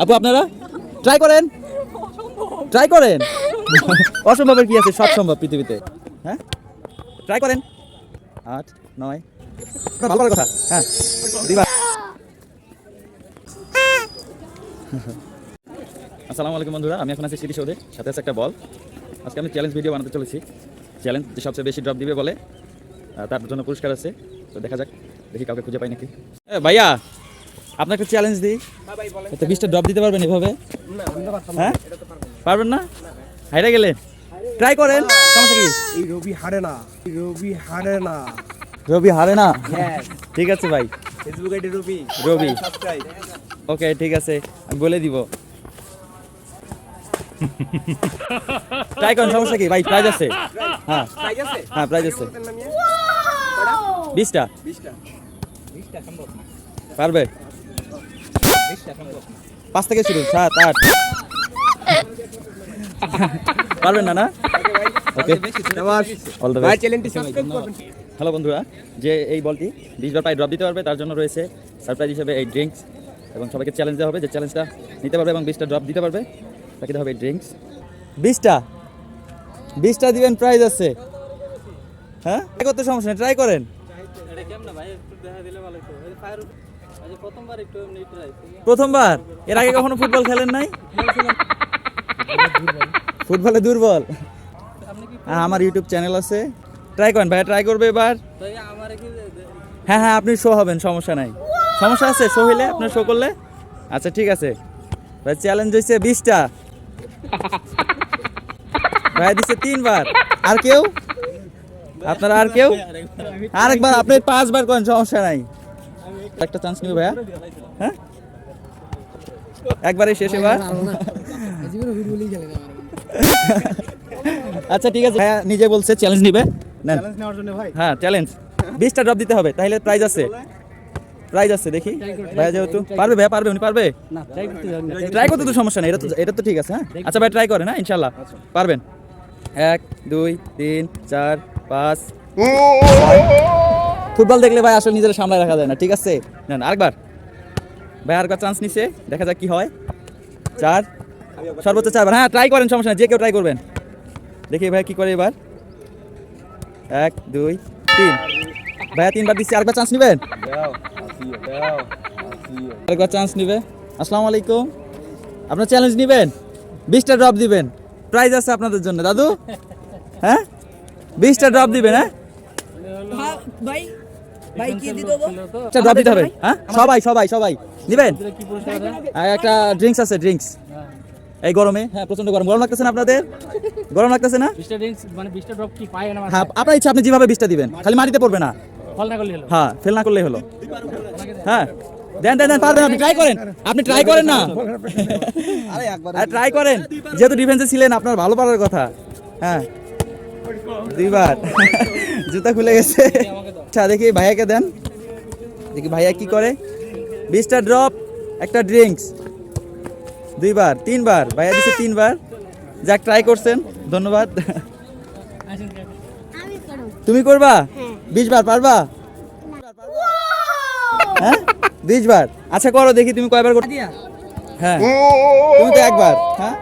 আপু আপনারা ট্রাই করেন, ট্রাই করেন। অসম্ভবের কি আছে, সব সম্ভব পৃথিবীতে। হ্যাঁ, ট্রাই করেন। 8 9 ভালো কথা। হ্যাঁ, দিবা। আসসালামু আলাইকুম বন্ধুরা, আমি এখন আছি স্মৃতিসৌধে, সাথে আছে একটা বল। আজকে আমি চ্যালেঞ্জ ভিডিও বানাতে চলেছি। চ্যালেঞ্জ যে সবচেয়ে বেশি ড্রপ দিবে বলে তার জন্য পুরস্কার আছে। তো দেখা যাক, দেখি কাউকে খুঁজে পাই নাকি। ভাইয়া আপনাকে চ্যালেঞ্জ দিই, 20টা ড্রপ দিতে পারবেন এভাবে? হ্যাঁ, পারবেন না? হাইরা গেলেন, ট্রাই করেন, সমস্যা কি? এই রবি হারে না, রবি হারে না, রবি হারে না। ঠিক আছে ভাই, ফেসবুক আইডি রবি রবি। সাবস্ক্রাইব। ওকে ঠিক আছে, আমি বলে দিব। ট্রাই করেন, সমস্যা কি ভাই? প্রাইজ আছে। হ্যাঁ প্রাইস আছে? হ্যাঁ, প্রাইজ আছে। বলতেন না মিয়া? 20টা 20টা 20টা সম্ভব না, পারবে? 20টা সম্ভব না। 5 থেকে শুরু, 7 8 পারবেন না? না, ওকে, অল দ্য ভাই বেস্ট। চ্যানেলটি সাবস্ক্রাইব করবেন। হ্যালো বন্ধুরা, যে এই বলটি 20 বার পায়ে ড্রপ দিতে পারবে তার জন্য রয়েছে সারপ্রাইজ হিসেবে এই ড্রিঙ্কস, এবং সবাইকে চ্যালেঞ্জ দেওয়া হবে। যে চ্যালেঞ্জটা নিতে পারবে এবং 20টা ড্রপ দিতে পারবে তাকে দেওয়া হবে এই ড্রিঙ্কস। 20টা দিবেন, প্রাইজ আছে। হ্যাঁ, কত সমস্যা নেই, ট্রাই করেন। প্রথমবার? এর আগে কখনো ফুটবল খেলেন নাই? ফুটবলে দুর্বল? হ্যাঁ, আমার ইউটিউব চ্যানেল আছে, ট্রাই করেন। ভাইয়া ট্রাই করবে এবার। হ্যাঁ হ্যাঁ, আপনি শো হবেন, সমস্যা নাই। সমস্যা আছে শো হইলে, আপনার শো করলে? আচ্ছা ঠিক আছে ভাই, চ্যালেঞ্জ হয়েছে 20টা। ভাই দিচ্ছে 3 বার। আর কেউ? আপনারা আর কেউ? আরেকবার, আপনি 5 বার করেন, সমস্যা নাই। একটা চান্স নিবে ভাইয়া। হ্যাঁ, একবারে শেষ এবার। আচ্ছা ঠিক আছে, ভাইয়া নিজে বলছে চ্যালেঞ্জ নিবে। নেন। চ্যালেঞ্জ নেওয়ার জন্য ভাই হ্যাঁ, চ্যালেঞ্জ 20টা ড্রপ দিতে হবে, তাহলে প্রাইজ আছে। প্রাইজ আছে, দেখি ভাইয়া যেহেতু পারবে, ভাইয়া পারবে, উনি পারবে। ট্রাই করতে তো সমস্যা নেই, এটা তো ঠিক আছে। হ্যাঁ আচ্ছা ভাই, ট্রাই করেন। হ্যাঁ ইনশাল্লাহ পারবেন। 1 2 3 4 5 ফুটবল দেখলে ভাই আসলে নিজেরা সামলায় রাখা যায় না। ঠিক আছে, নেন আরেকবার। ভাই আরেকবার চান্স নিছে, দেখা যাক কি হয়। 4, সর্বোচ্চ 4 বার। হ্যাঁ ট্রাই করেন, সমস্যা নেই, যে কেউ ট্রাই করবেন। দেখি ভাই কি করে এবার। 1 2 3 ভাইয়া 3 বার দিচ্ছি, আরেকবার চান্স নেবেন? আরেকবার চান্স নিবে। আসসালামু আলাইকুম, আপনার চ্যালেঞ্জ নেবেন? 20টা ড্রপ দিবেন, প্রাইজ আছে আপনাদের জন্য দাদু। হ্যাঁ 20টা ড্রপ দিবেন। হ্যাঁ ভাই ভাই কি দিতে হবে? একটা ড্রপ দিতে হবে। হ্যাঁ সবাই সবাই সবাই নেবেন। আর একটা ড্রিঙ্কস আছে, ড্রিঙ্কস এই গরমে। হ্যাঁ প্রচন্ড গরম, গরম লাগতেছে না আপনাদের? গরম লাগতেছে না? 20টা ড্রিঙ্কস মানে 20টা ড্রপ কি পায় না? হ্যাঁ আপনার ইচ্ছা, আপনি যেভাবে 20টা দিবেন, খালি মাটিতে পড়বে না। ফল না করলে হলো। হ্যাঁ, ফেল না করলেই হলো। হ্যাঁ দেন দেন দেন, পারবেন আপনি, ট্রাই করেন। আপনি ট্রাই করেন না, আরে ট্রাই করেন, যেহেতু ডিফেন্সে ছিলেন আপনার ভালো পারার কথা। হ্যাঁ 2 বার জুতা খুলে গেছে। আচ্ছা দেখি ভাইয়াকে দেন, দেখি ভাইয়া কি করে। 20টা ড্রপ, একটা ড্রিঙ্কস, 2 বার 3 বার, ভাইয়া দিচ্ছে 3 বার। যাক, ট্রাই করছেন, ধন্যবাদ। তুমি করবা? 20 বার পারবা? হ্যাঁ 20 বার। আচ্ছা করো, দেখি তুমি কয়বার করতে। হ্যাঁ তুমি তো একবার। হ্যাঁ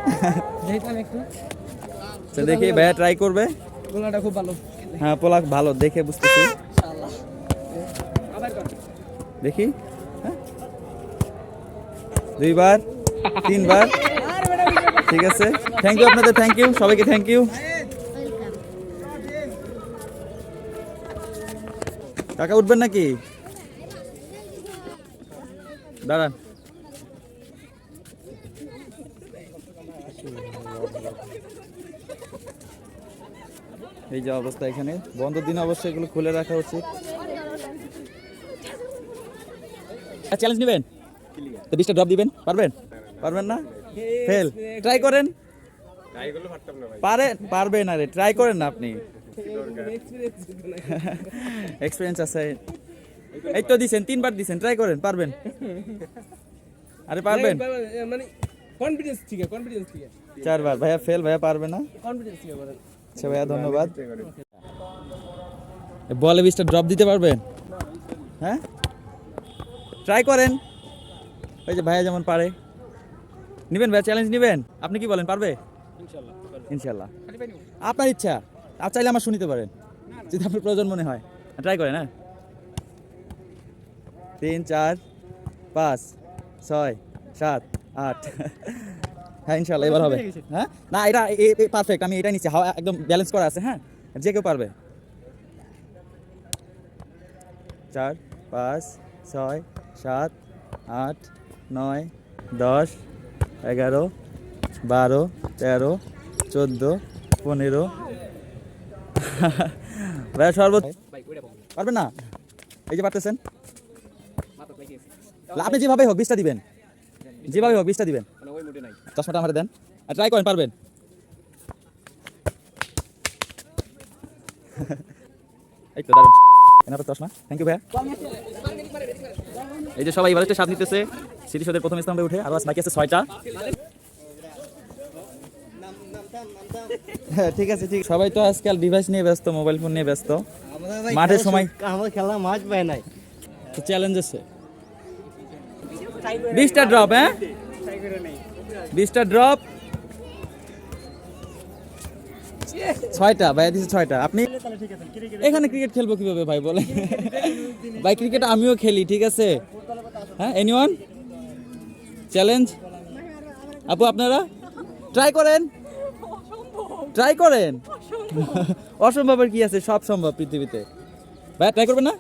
আচ্ছা দেখি ভাইয়া ট্রাই করবে। গোলাটা খুব ভালো। হ্যাঁ পোলা ভালো, দেখে বুঝতেছি। দেখি। হ্যাঁ 2 বার 3 বার, ঠিক আছে। থ্যাংক ইউ আপনাদের, থ্যাংক ইউ সবাইকে, থ্যাংক ইউ। কাকা উঠবেন নাকি? দাঁড়ান। এই যে অবস্থা, এখানে বন্ধের দিন অবশ্যই এগুলো খুলে রাখা উচিত। চ্যালেঞ্জ নেবেন তো 20টা ড্রপ দিবেন, পারবেন? পারবেন না? ফেল। ট্রাই করেন, পারবেন। আরে ট্রাই করেন না, আপনি এক্সপিরিয়েন্স আছে। এই তো দিছেন, 3 বার দিছেন, ট্রাই করেন, পারবেন। আরে পারবেন। মানে কনফিডেন্স ঠিক আছে, কনফিডেন্স ঠিক আছে। 4 বার, ভাইয়া ফেল, ভাইয়া পারবে না। কনফিডেন্স ঠিক আছে। আচ্ছা ভাইয়া ধন্যবাদ। বলে 20টা ড্রপ দিতে পারবেন? হ্যাঁ ট্রাই করেন, ওই যে ভাইয়া যেমন পারে। নিবেন ভাই, চ্যালেঞ্জ নিবেন? আপনি কি বলেন, পারবে? ইনশাল্লাহ। আপনার ইচ্ছা, আর চাইলে আমার শুনিতে পারেন যদি আপনার প্রয়োজন মনে হয়। ট্রাই করেন। হ্যাঁ, 3 4 5 6 7 8 হ্যাঁ ইনশাল্লাহ এবার হবে। হ্যাঁ না, এটা পারফেক্ট, আমি এটা নিচ্ছি, হাওয়া একদম ব্যালেন্স করা আছে। হ্যাঁ, যে কেউ পারবে। 4 5 6 7 8 9 10 11 12 13 14 15 ভাই সর্বোচ্চ ভাই ওইটা বল পারবেন না? এই যে পারতেছেন, মাথা লাগিয়েছে আপনি যেভাবে হোক 20টা দিবেন, যেভাবে হোক 20টা দিবেন। মানে ওই মুডে নাই চশমাটা আমার দেন, আর ট্রাই করেন, পারবেন। এই তো দারুন, এনার চশমা, থ্যাংক ইউ ভাইয়া। এই যে সবাই এবার হচ্ছে স্বাদ নিতেছে, স্মৃতিসৌধের প্রথম স্তম্ভে উঠে, আরো বাকি আছে 6টা। হ্যাঁ ঠিক আছে, ঠিক। সবাই তো আজকাল ডিভাইস নিয়ে ব্যস্ত, মোবাইল ফোন নিয়ে ব্যস্ত। মাঠের সময় আমার খেলা মাছ পায় নাই। চ্যালেঞ্জ আছে 20টা ড্রপ। হ্যাঁ 20টা ড্রপ, 6টা ভাই দিছে, 6টা। আপনি এখানে ক্রিকেট খেলবো কিভাবে ভাই বলে? ভাই ক্রিকেট আমিও খেলি, ঠিক আছে। হ্যাঁ, এনিওয়ান চ্যালেঞ্জ? আপু আপনারা ট্রাই করেন, ট্রাই করেন। অসম্ভবের কি আছে, সব সম্ভব পৃথিবীতে। ভাই ট্রাই করবেন না?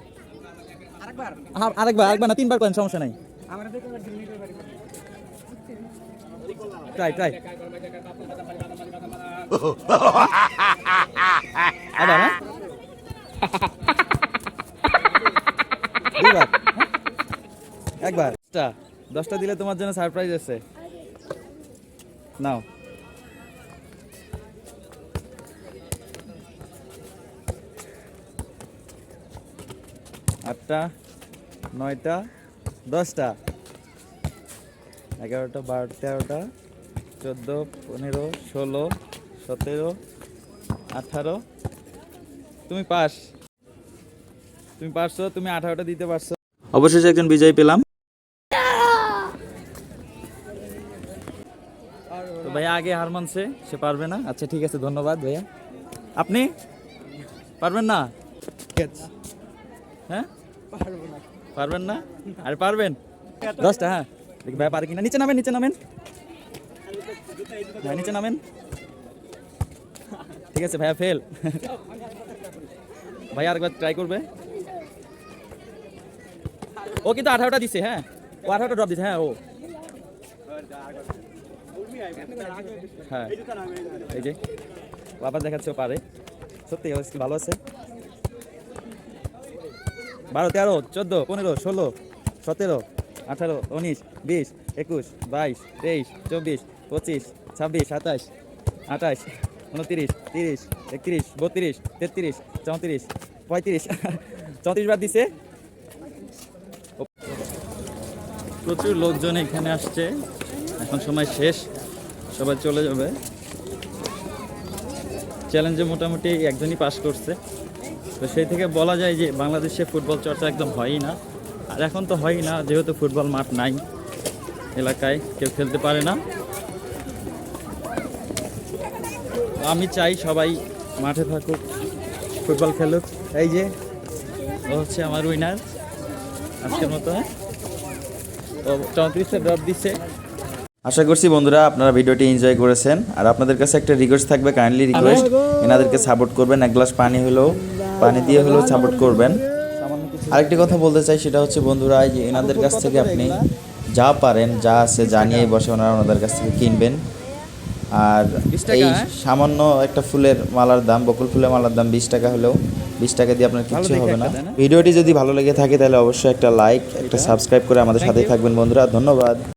আরেকবার না, 3বার করেন, সমস্যা নাই। ট্রাই ট্রাই আবার। হ্যাঁ 2বার, একবার। 10টা দিলে তোমার জন্য সারপ্রাইজ আছে, নাও। আটটা, 9টা, 10টা, 11টা, 12টা, 13টা, 14, 15, 16, 17, 18। তুমি পারছো, তুমি 18টা দিতে পারছো। অবশেষে একজন বিজয়ী পেলাম। তো ভাইয়া আগে হার মানছে, সে পারবে না। আচ্ছা ঠিক আছে, ধন্যবাদ ভাইয়া। আপনি পারবেন না? হ্যাঁ পারবেন না? আরে পারবেন। 10টা। হ্যাঁ দেখি ভাই পারে কিনা। নিচে নামেন, নিচে নামেন, হ্যাঁ নিচে নামেন। ঠিক আছে ভাইয়া ফেল। ভাইয়া আরেকবার ট্রাই করবে। ও কিন্তু 18টা দিছে। হ্যাঁ ও 18টা ড্রপ দিছে। হ্যাঁ ও হ্যাঁ এই যে ও আবার দেখাচ্ছে ও পারে, সত্যি ও ভালো আছে। 12, 13, 14, 15, 16, 17, 18, 19, 20, 21, 22, 23, 24, 25, 26, 27, 28, 29, 30, 31, 32, 33, 34, 35, 34 বার দিছে। প্রচুর লোকজন এখানে আসছে, এখন সময় শেষ, সবাই চলে যাবে। চ্যালেঞ্জে মোটামুটি একজনই পাস করছে, তো সেই থেকে বলা যায় যে বাংলাদেশে ফুটবল চর্চা একদম হয়ই না। আর এখন তো হয়ই না, যেহেতু ফুটবল মাঠ নাই এলাকায়, কেউ খেলতে পারে না। আমি চাই সবাই মাঠে থাকুক, ফুটবল খেলুক। এই যে ও হচ্ছে আমার উইনার আজকের মতো। ও 34টা ড্রপ দিচ্ছে। আশা করছি বন্ধুরা আপনারা ভিডিওটি এনজয় করেছেন। আর আপনাদের কাছে একটা রিকোয়েস্ট থাকবে, কাইন্ডলি রিকোয়েস্ট এনাদেরকে সাপোর্ট করবেন, এক গ্লাস পানি দিয়ে হলেও সাপোর্ট করবেন। আরেকটি কথা বলতে চাই, সেটা হচ্ছে বন্ধুরা যে এনাদের কাছ থেকে আপনি যা পারেন, যা আছে, যা নিয়েই বসে ওনাদের কাছ থেকে কিনবেন। আর এই সামান্য একটা ফুলের মালার দাম, বকুল ফুলের মালার দাম 20 টাকা হলেও 20 টাকা দিয়ে আপনার কিচ্ছু হবে না। ভিডিওটি যদি ভালো লেগে থাকে তাহলে অবশ্যই একটা লাইক, একটা সাবস্ক্রাইব করে আমাদের সাথেই থাকবেন বন্ধুরা। ধন্যবাদ।